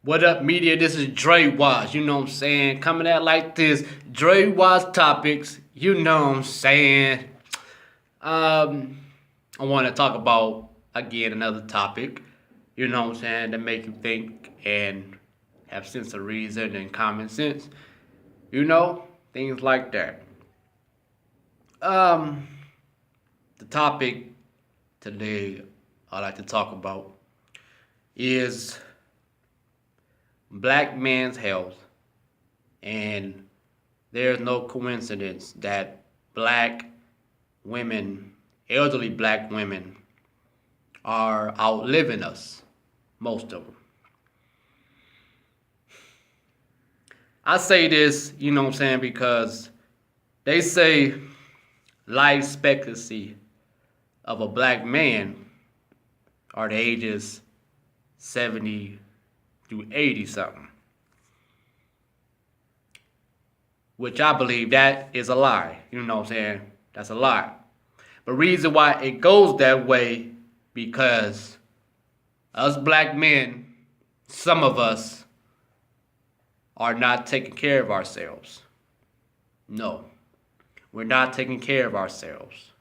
What up, media? This is Drewize. You know what I'm saying? Coming out like this. Drewize topics. You know what I'm saying? I want to talk about, again, another topic. You know what I'm saying? To make you think and have sense of reason and common sense. You know? Things like that. Um, the topic today I'd like to talk about is black men's health. And there's no coincidence that black women, elderly black women, are outliving us, most of them. I say this, you know what I'm saying, because they say life expectancy of a black man are the ages 70 through 80 something. Which I believe that is a lie. You know what I'm saying? That's a lie. But reason why it goes that way, because us black men, some of us, are not taking care of ourselves. No, we're not taking care of ourselves.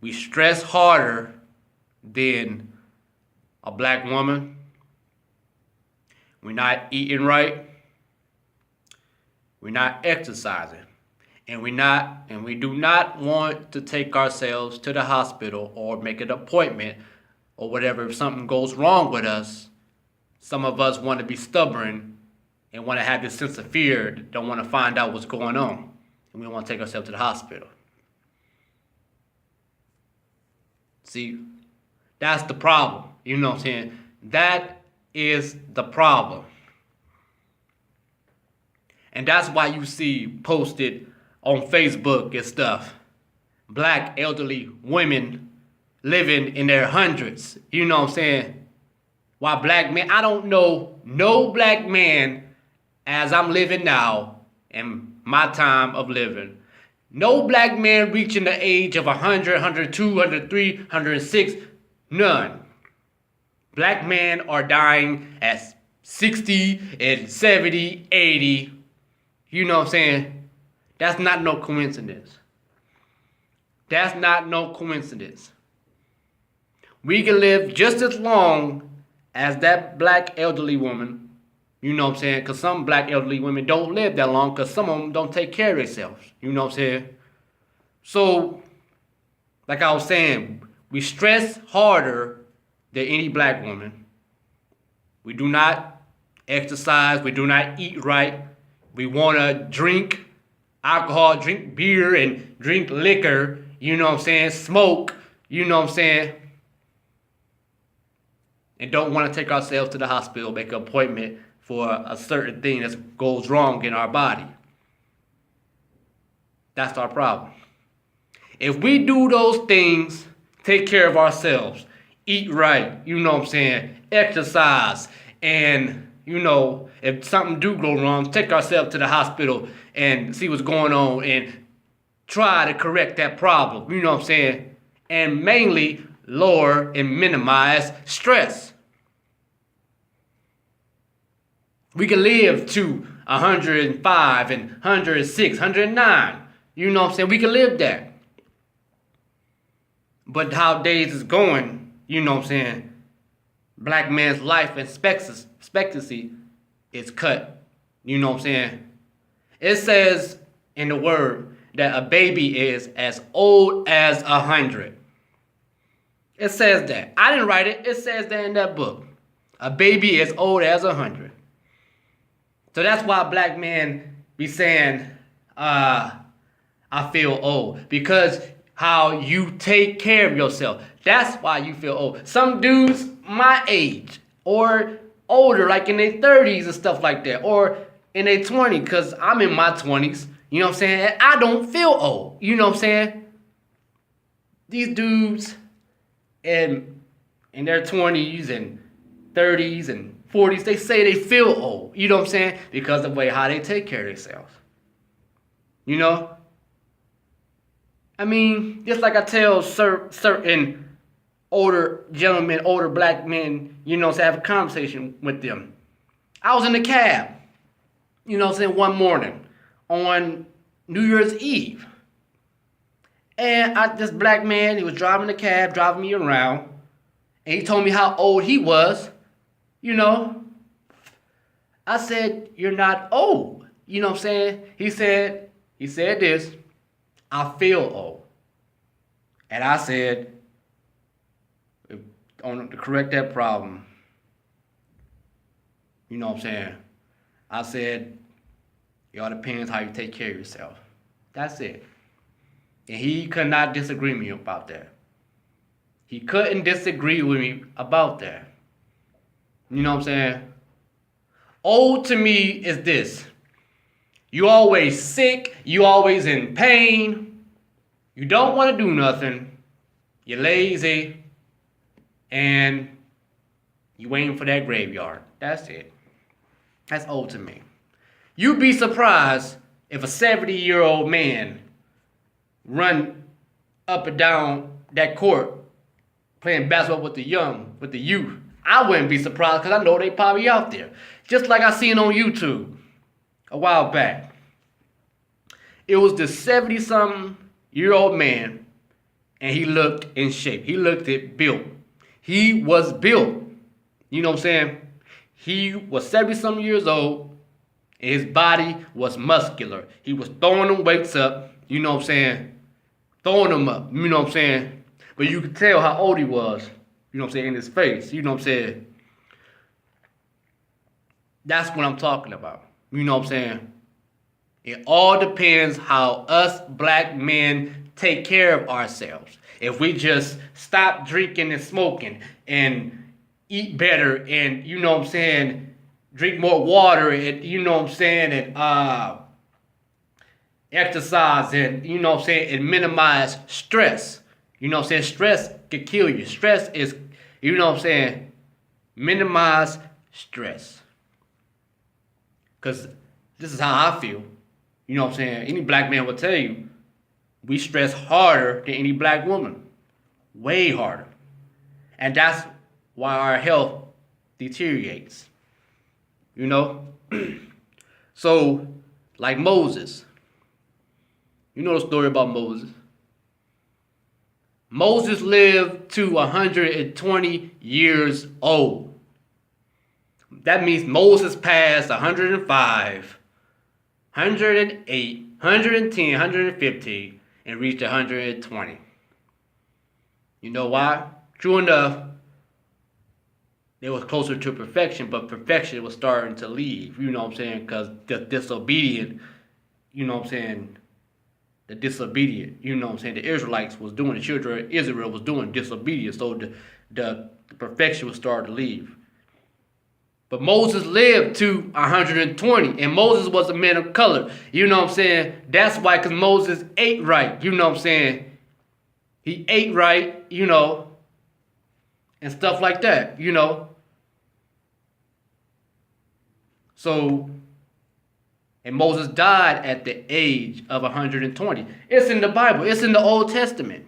We stress harder than a black woman. We're not eating right. We're not exercising. And we do not want to take ourselves to the hospital or make an appointment or whatever. If something goes wrong with us, some of us want to be stubborn and want to have this sense of fear, don't want to find out what's going on. And we don't want to take ourselves to the hospital. See, that's the problem. You know what I'm saying? That is the problem. And that's why you see posted on Facebook and stuff, black elderly women living in their hundreds. You know what I'm saying? Why black men, I don't know no black man as I'm living now in my time of living. No black man reaching the age of 100, 102, 103, 106, none. Black men are dying at 60 and 70, 80. You know what I'm saying? That's not no coincidence. That's not no coincidence. We can live just as long as that black elderly woman. You know what I'm saying? Because some black elderly women don't live that long because some of them don't take care of themselves. You know what I'm saying? So, like I was saying, we stress harder than any black woman. We do not exercise. We do not eat right. We want to drink alcohol, drink beer, and drink liquor. You know what I'm saying? Smoke. You know what I'm saying? And don't want to take ourselves to the hospital, make an appointment for a certain thing that goes wrong in our body. That's our problem. If we do those things, take care of ourselves, eat right, you know what I'm saying, exercise, and, you know, if something do go wrong, take ourselves to the hospital and see what's going on and try to correct that problem, you know what I'm saying, and mainly lower and minimize stress. We can live to 105 and 106, 109. You know what I'm saying? We can live that. But how days is going, you know what I'm saying? Black man's life expectancy is cut. You know what I'm saying? It says in the word that a baby is as old as 100. It says that. I didn't write it. It says that in that book. A baby is old as 100. So that's why black men be saying, I feel old. Because how you take care of yourself. That's why you feel old. Some dudes my age or older, like in their 30s and stuff like that. Or in their 20s, because I'm in my 20s. You know what I'm saying? And I don't feel old. You know what I'm saying? These dudes in their 20s and 30s and 40s, they say they feel old. You know what I'm saying? Because of the way how they take care of themselves. You know? I mean, just like I tell certain older gentlemen, older black men, to have a conversation with them. I was in the cab, one morning on New Year's Eve. And this black man, he was driving the cab, driving me around. And he told me how old he was, I said, "You're not old." You know what I'm saying? He said this, "I feel old." And I said, to correct that problem, you know what I'm saying? I said, it all depends how you take care of yourself. That's it. And he could not disagree with me about that. He couldn't disagree with me about that. You know what I'm saying? Old to me is this. You always sick. You always in pain. You don't want to do nothing. You're lazy. And you waiting for that graveyard. That's it. That's old to me. You'd be surprised if a 70-year-old man run up and down that court playing basketball with the youth. I wouldn't be surprised because I know they probably out there. Just like I seen on YouTube a while back. It was the 70-something-year-old man, and he looked in shape. He looked built. He was built. You know what I'm saying? He was 70-something years old, and his body was muscular. He was throwing them weights up, you know what I'm saying? Throwing them up, you know what I'm saying? But you could tell how old he was, you know what I'm saying, in his face, you know what I'm saying? That's what I'm talking about, you know what I'm saying? It all depends how us black men take care of ourselves. If we just stop drinking and smoking and eat better and, you know what I'm saying, drink more water and, you know what I'm saying, and exercise and, you know what I'm saying, and minimize stress. You know what I'm saying? Stress can kill you. Stress is, you know what I'm saying, minimize stress. Because this is how I feel. You know what I'm saying? Any black man will tell you, we stress harder than any black woman. Way harder. And that's why our health deteriorates. You know? So, like Moses. You know the story about Moses? Moses lived to 120 years old. That means Moses passed 105, 108, 110, 115, and reached 120. You know why? True enough, they was closer to perfection, but perfection was starting to leave. You know what I'm saying? Because the disobedient, you know what I'm saying, the disobedient, you know what I'm saying, the Israelites was doing, the children of Israel was doing disobedience, so the perfection was starting to leave. But Moses lived to 120, and Moses was a man of color. You know what I'm saying? That's why, because Moses ate right. You know what I'm saying? He ate right, you know, and stuff like that, you know. So, and Moses died at the age of 120. It's in the Bible. It's in the Old Testament.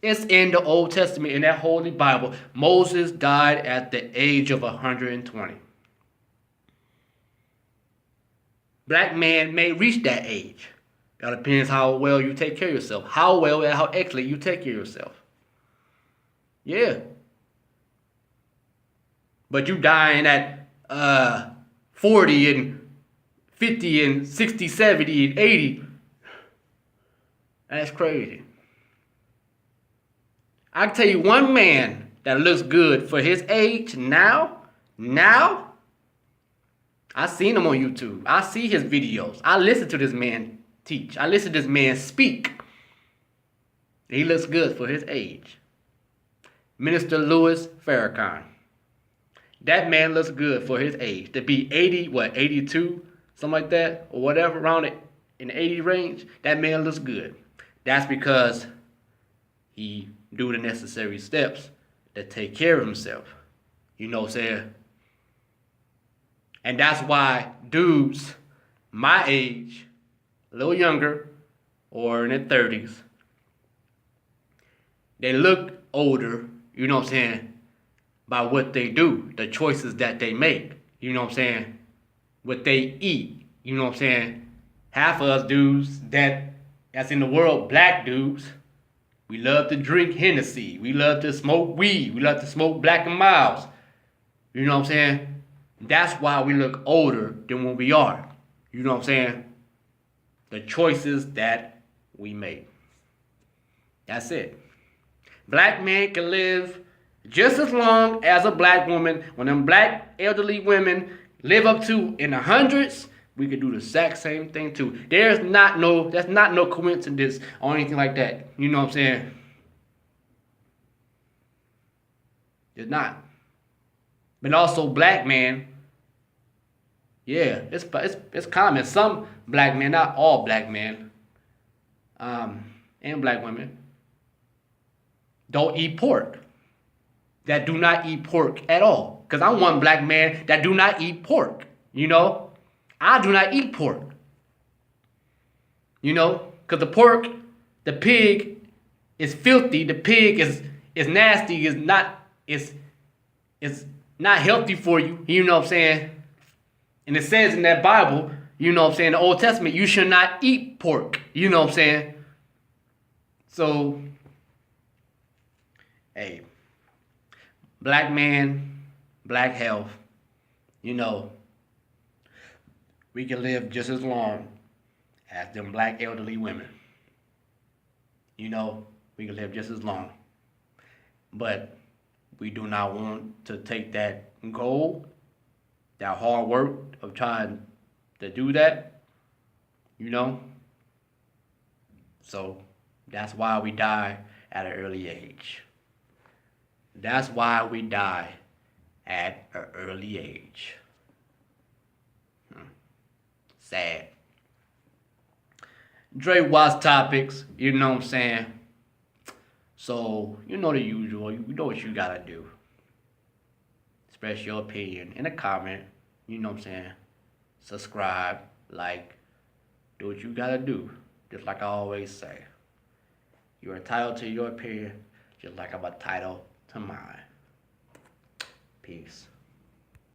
It's in the Old Testament, in that Holy Bible. Moses died at the age of 120. Black man may reach that age. That depends how well you take care of yourself. How well and how excellent you take care of yourself. Yeah. But you dying at 40 and 50 and 60, 70 and 80. That's crazy. I can tell you one man that looks good for his age now, I seen him on YouTube. I see his videos. I listen to this man teach. I listen to this man speak. He looks good for his age. Minister Louis Farrakhan. That man looks good for his age. To be 80, 82, something like that, or whatever, around it in the 80 range, that man looks good. That's because he do the necessary steps to take care of himself. You know what I'm saying? And that's why dudes my age, a little younger, or in their 30s, they look older, you know what I'm saying, by what they do, the choices that they make, you know what I'm saying, what they eat, you know what I'm saying. Half of us dudes that's in the world, black dudes, we love to drink Hennessy, we love to smoke weed, we love to smoke Black and Milds, you know what I'm saying. That's why we look older than what we are, you know what I'm saying. The choices that we make. That's it. Black men can live just as long as a black woman. When them black elderly women live up to in the hundreds, we could do the exact same thing too. That's not no coincidence or anything like that. You know what I'm saying? It's not. But also black men, yeah, it's common. Some black men, not all black men, and black women, don't eat pork. That do not eat pork at all. Because I'm one black man that do not eat pork. You know? I do not eat pork. You know? Because the pig is filthy. The pig is nasty. It's not healthy for you. You know what I'm saying? And it says in that Bible, you know what I'm saying, the Old Testament, you should not eat pork. You know what I'm saying? So, hey, black man, black health, you know, we can live just as long as them black elderly women. You know, we can live just as long. But we do not want to take that goal, that hard work of trying to do that, you know. So that's why we die at an early age. That's why we die at an early age. Sad. Drewize topics, you know what I'm saying? So, you know the usual. You know what you gotta do. Express your opinion in a comment. You know what I'm saying? Subscribe, like, do what you gotta do. Just like I always say. You're entitled to your opinion, just like I'm entitled to mine. Peace.